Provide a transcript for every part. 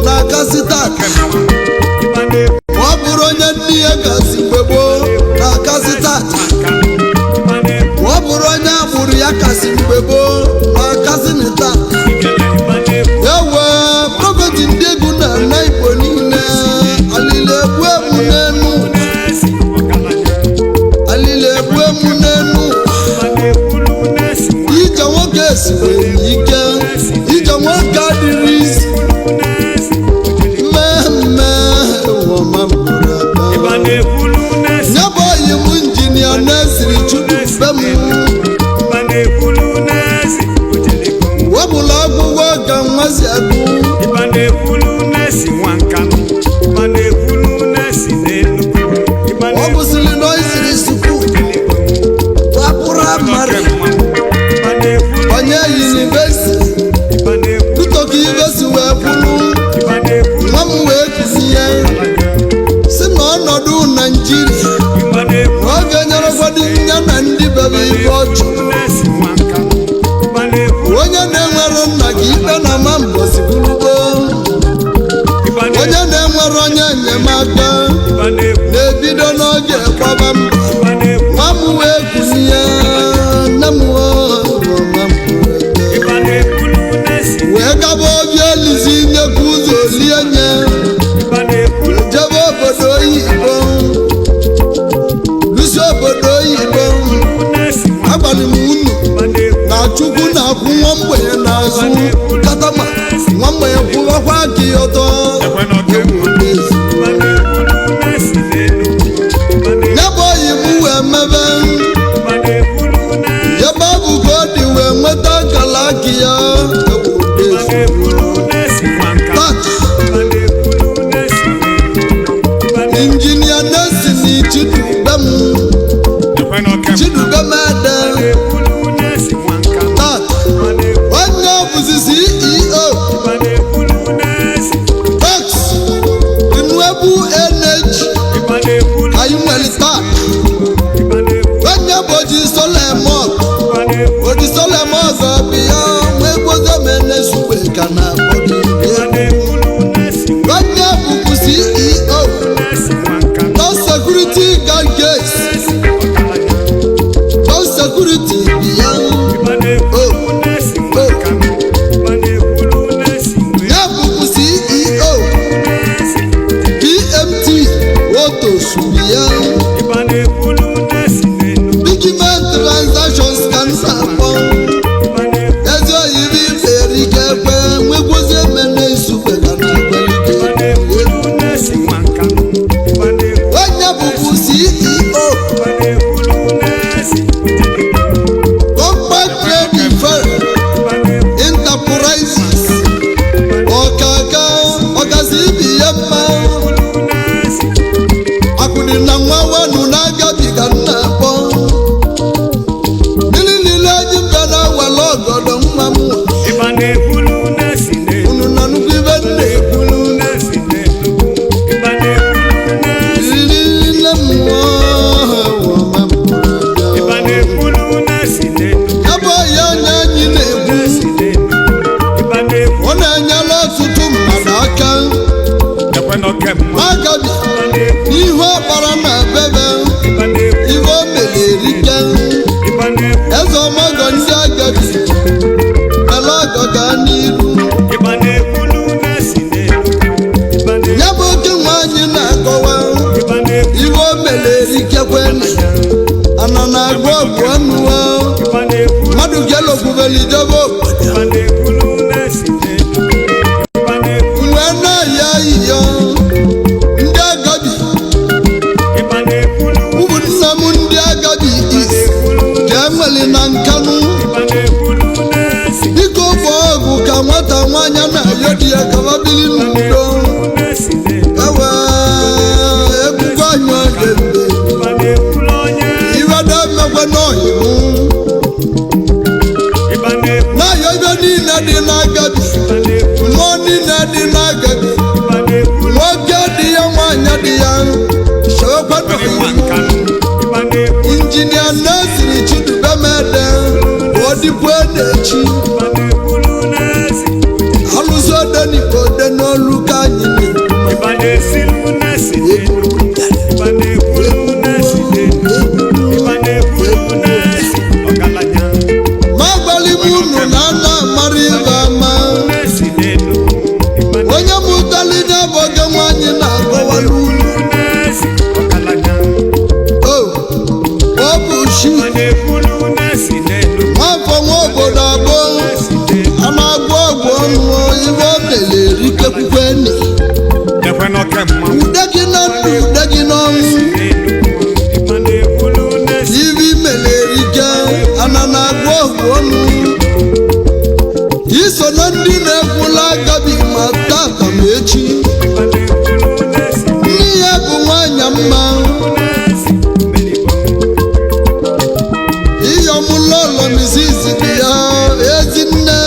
N'aka kasita waburu onye ndị ya gasị gbegbo na kasita waburu onye agbụrụ ya kasị gbegbo na kasinita ewe Prophet ndị egwu na Igbo niile alile egwu emu n'enu ije nwoke esiwere ike ije nwoke adịrị isi mmemme nyebe oyi m injinia na-esiri chukwu be m webụla akwụkwọ ka nwazi agụ ọ bụsịrị na isiri suku wapụrụ amara onye yunivesiti dutoka ivesi wee kwuru nwa m wee kụzie si na ọnọdụ Naijiria na ọ ga-enyere ụfọdụ ya na ndị bebe ibe ọchụ onye na-enwere nna gị ikpe na ama mbosi bụrụgo onye na-enwere onye enyemaka na-ebido n'oge kwaba mba nwa m wee kụzie nne m wee gaba obi elizi nyekwa ụzọ lie nye jebe obodo oyibo lusi obodo oyibo agbalị m unu na Chukwu na-akwụ nwa mgbenye n'azụ katama nwa mgbenye kwụwakwa aka ya ọtọ nyebe oyibo wee mebe yebe ọ bụ ka ọ dị wee nweta akala aka ya injinia na-esi Chidubem ede onye bụzi CEO Fox Renewable Energy anyị nwere taa onye bụ Ojisolemok ọbụ ya nwee gbozemenesugbe ka na onye bụbu CEO Top Security Guard Gates Top Security ya ya bụbu CEO PMT Autos ya Document Transactions Cancer ezi oyibi erike ekwe nwegwozi emene isukwe ka na agbalike onye bụbu CEO Compact Trading Firm Enterprises ọkazi ibi ya mma akwụdị na nwa wanu na Agabi ka nna akpọ mmiri niile ji mba na wala ọgọdọ mma m unu na nnukwu ibe nne niile mmụọ ebe ya onye anyị na-egbu ọ na-enyere ọtụtụ mmadụ aka Agabi n'ihe ọkpara na bebe ihe o mere erike eze ọmọgọ ndị Agabi ele ọgọ gaa n'iru ya bụ oke nwaanyị na-akọwa ihe o mere erikekwene ana na-agụ ọgwụ ọnụ mmadụ ga-elokwubeli jebe obodo wee na-ahịa ahịhịa ndị Agabi ụmụnna m ndị Agabi ka enweli na Nkanụ dịka ofe ọgwụ ka nwata nwaanyị na-ayọ di ya gaba bili n'udo ewe ebugo anyị ogembe iweda mmekwe n'ọhịmụ na-ayọ ibe niile dị n'Agabi mmụọ niile dị n'Agabi nwoke dị ya nwaanyị dị ya chewekwado injinia na-esiri Chidubem ede odikwe na-echi alụso ode n'Igbo ode n'olu ka anyị Agabi ma tata ma echi nne ya bụ nwanyị mma ihe ọmụlọlọ Mrs. ya ezinne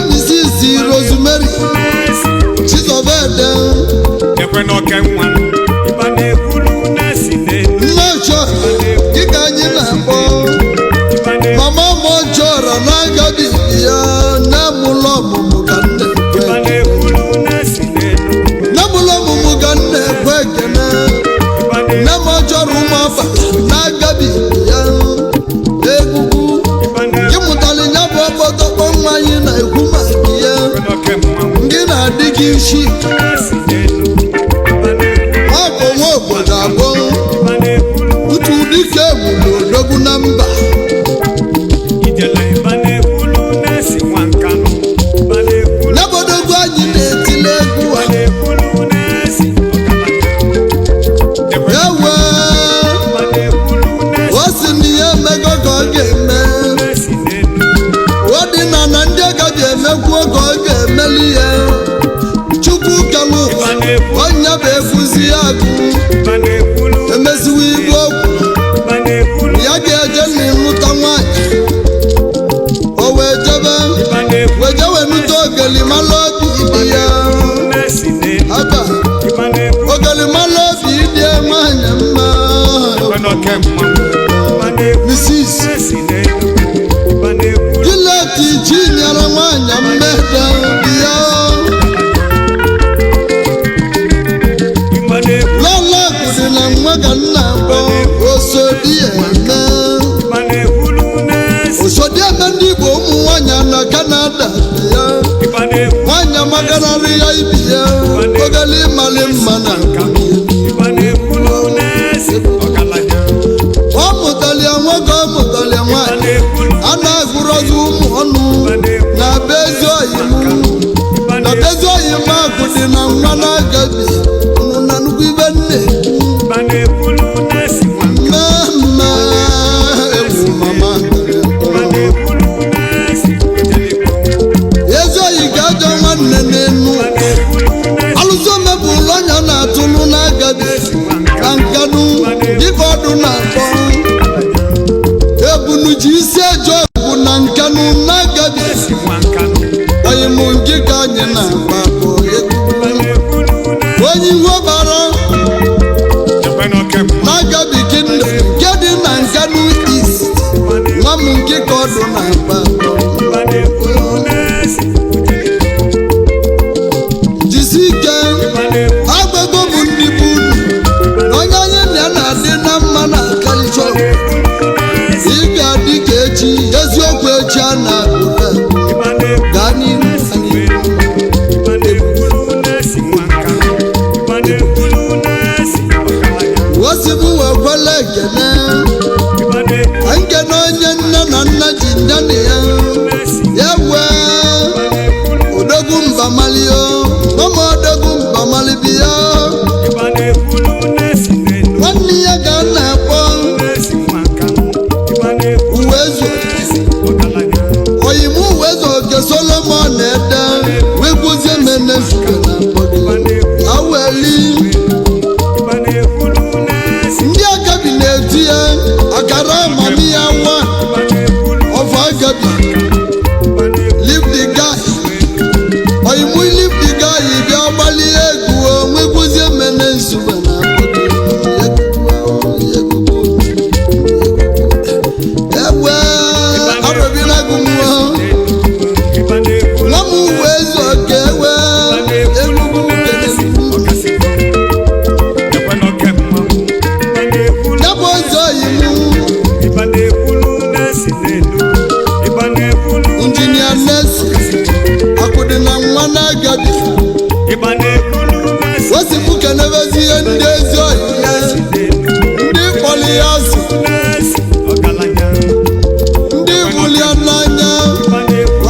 Mrs. Rosemary Chizobede nnọchọ dịka anyị na-akpọ mama mọjọrọ na Agabi ya na-amụlọ ọmụmụ ka nne ekwe ekene nne mọjọrọ ụmụafa na Agabi ya egwugwu ịmụtali ya bụ ọkpọtọkpọ nwa anyị na-ekwu maka ya ndị na-adị gị isi ọbụ nwa obodo abụọ utu dike egbulu odogwu na mba n'obodogo anyị na-etile egwu a ewe o si na ihe emego ka ọ ga-eme ọ dị na ndị Agabi emekwu ka ọ ga-emeli ya Chukwu kelu onye bụ efuzi ya agụ emeziwo igwe ọgwụ ya ga-eje na ịmụta nwanyị o wee jewe nụta ogelimala obi dị ya aba ogelimala obi dị nwanyị mma Mrs. Juliet ji nyere nwanyị mmeda dị ya lọla kwụdị na nwa ka nna akpọ Osodieme ndị Igbo ụmụ nwanyị na Canada ya nwanyị magararị ya ibi ya ogeli mali mma na ọ mụtali ya nwoke ọ mụtali ya nwanyị a na-agụrọzi ụmụ ọnụ na be ezi oyi m akụ dị na nwa na Agabi unu na nnukwu ibe nne na Nkanu dịka ọdụ na-akpọ ebunu ji isi eje ọgwụ na Nkanu na Agabi onye mụ nke ka anyị na-akpa bụ onye iwe bara na Agabi Kingdom nke dị na Nkanu East nwa m nke ka ọdụ na-akpa jisi ike agbago bụ ndị bụ onye anyị na-adị na mma na kalịchọ ị ga-adị ka echi eziokwu echi a na-agụta gaa n'ihu wosibu wee kwele ekene onye nne na nna ji ndani ya wee odogwu mbamalio mama odogwu mbamali biya nwanne ya ga na-akpọ Uwezo oyimu Uwezo oke Solomon ede wegbuzie menezuke na aweli ndị Agabi na-etu ya akara amami ya nwa of Agabi leave the guy oyimu osimu kenebezie ndị ezi ọhịa ndị kpọli ya azụ ndị bulie n'anya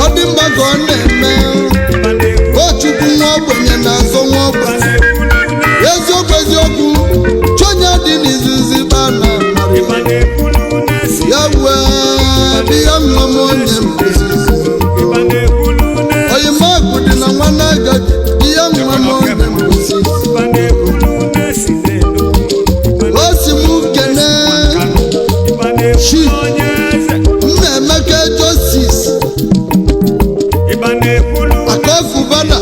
ọ dị mma ka ọ na-eme ochukwu nwa ogbenye na-azọ nwa ogbenye eziokwu eziokwu chọnya dị n'izuzi bana ya wee dị ya mma m onye mbizizi oyimagụ dị na nwana Agabi dị ya mma m onye mbizizi osimu kene chi Nnaemeka Justice Akọfụbana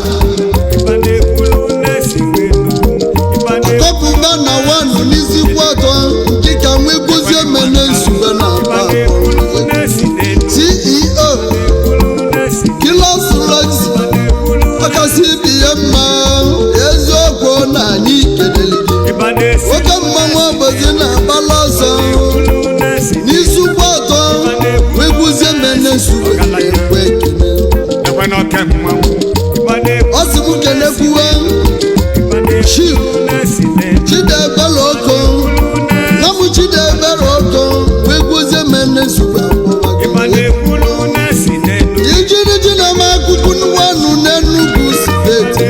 Akọfụbana wanụ n'isi kwatọ nke ka nwe guzie mene nsube na aba CEO Kilos Roads ọkasị ibi ya mma eziokwu na anyị kelele oke mmanwụ obozi na-agbala ọsọ n'isi kwatọ nwe guzie mene nsube na-ekwe osimu kenekwuwe Chidebere Oko namu Chidebere Oko wee guzie mene nsogbu ijiri ji na-eme akụkụ nwanụ n'Enugu steeti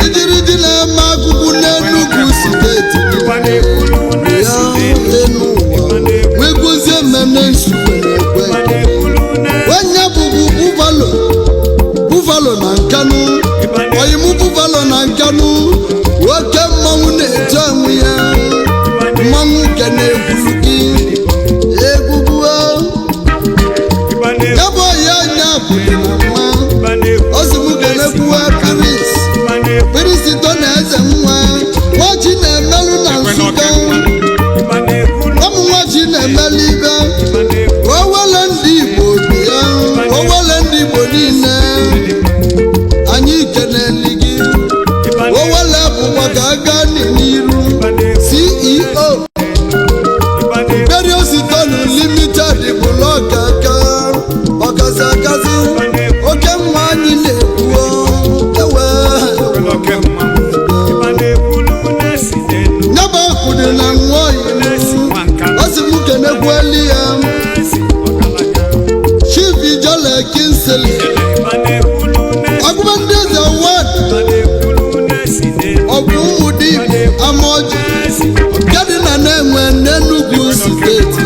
ijiri ji na-eme akụkụ n'Enugu steeti ya enu ụwa wee guzie mene nsogbu na-ekwe onye bụbu Buffalo na Nkanu oyimu Buffalo na Nkanu oke mmanwụ na-eji anwụ ya mmanwụ nke na-egwuru gị egwugwu ya bụ ya anya bụdị na mma osimu ga-enekwuwe Paris to na eze nwa nwachi na-emelụ na Nsụka ọmụ nwachi na-emelụ ibe owele ndị Igbo bi ya owele ndị Igbo niile anyị keneli gị owele bụkwa ka aga n'iru CEO Periositonu Limited bụlụ ọkasị akasị oke mma anyị na-ekwuo ewe nyaba akwụdị na nwa oyi osimu kenekwueli ya Chief Ijole Kinsele agụba ndị eze wad ọbụ ụmụ dị Igbo Amaoji kedị na na-enwe n'Enugu steeti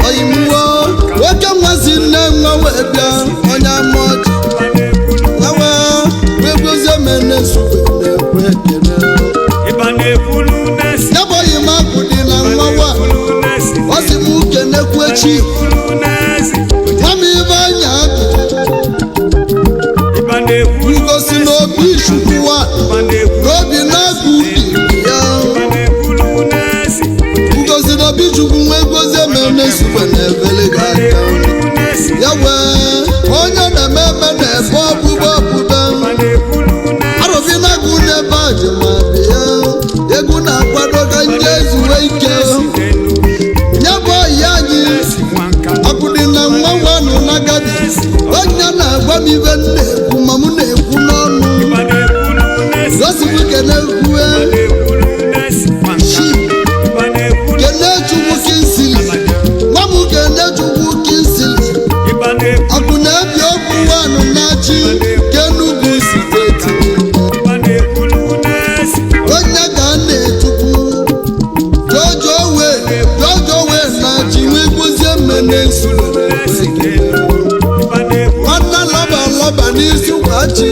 oyimuwo nwoke nwazi nne-enwe wee bịa onye Amaoji ewe wee gozie mene nsogbu na-ekwe ekene ya bụ oyimagụ dị na nwa wa osimu kenekwu echi nwam ibe anya ugosi n'obi chukwuwa n'obi na-agụ ubi ya ugosi n'obi chukwu nwee gozie mene nsogbu na-ebele gị aka ya wee onye na-eme eme na-ebe ọbụba arụbi na-agụ n'ebe ajima dị ya egwu na-akwado ka ndị ezuwe ike ya bụ ọyị anyị akụdị na nwa nwanụ na Agabi onye na-agwa m ibe na-ekwu ma m na-ekwu n'ọnụ osimu kenekwuwe Kenechukwu Kinsili nwa m Kenechukwu Kinsili ọkụ na-ebi okwu nwanụ na-achị n'Enugu steeti onye ka a na-etukwu Jojo wee na-achị wee guzie mene nsogbu nwanna lọba n'isi kwachi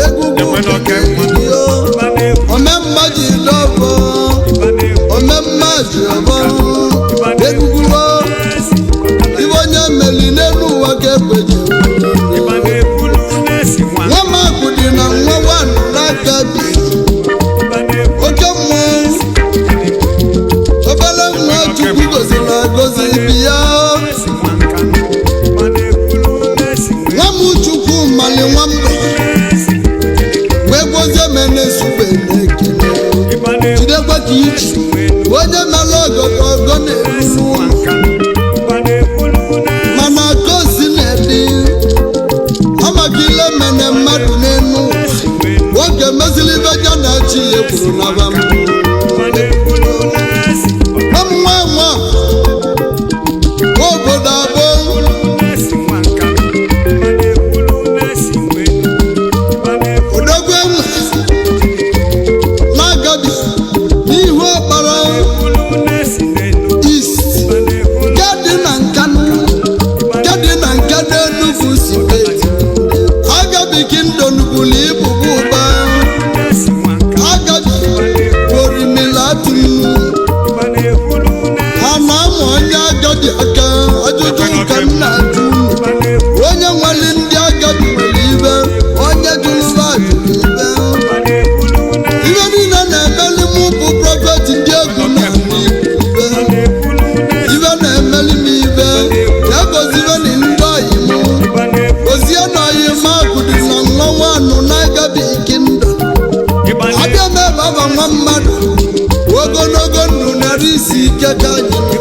egwugwu omemma ji dọbọ omemma ji ọbọ egwugwu ibe onye meli n'elu ụwa ga-ekweji nwamakụ dị na nwa nwanụ na Agabi oke mmụọ obere nwa Chukwu goziri agozi ibi ya nwa m Chukwu mali nwa mgbe ka anyị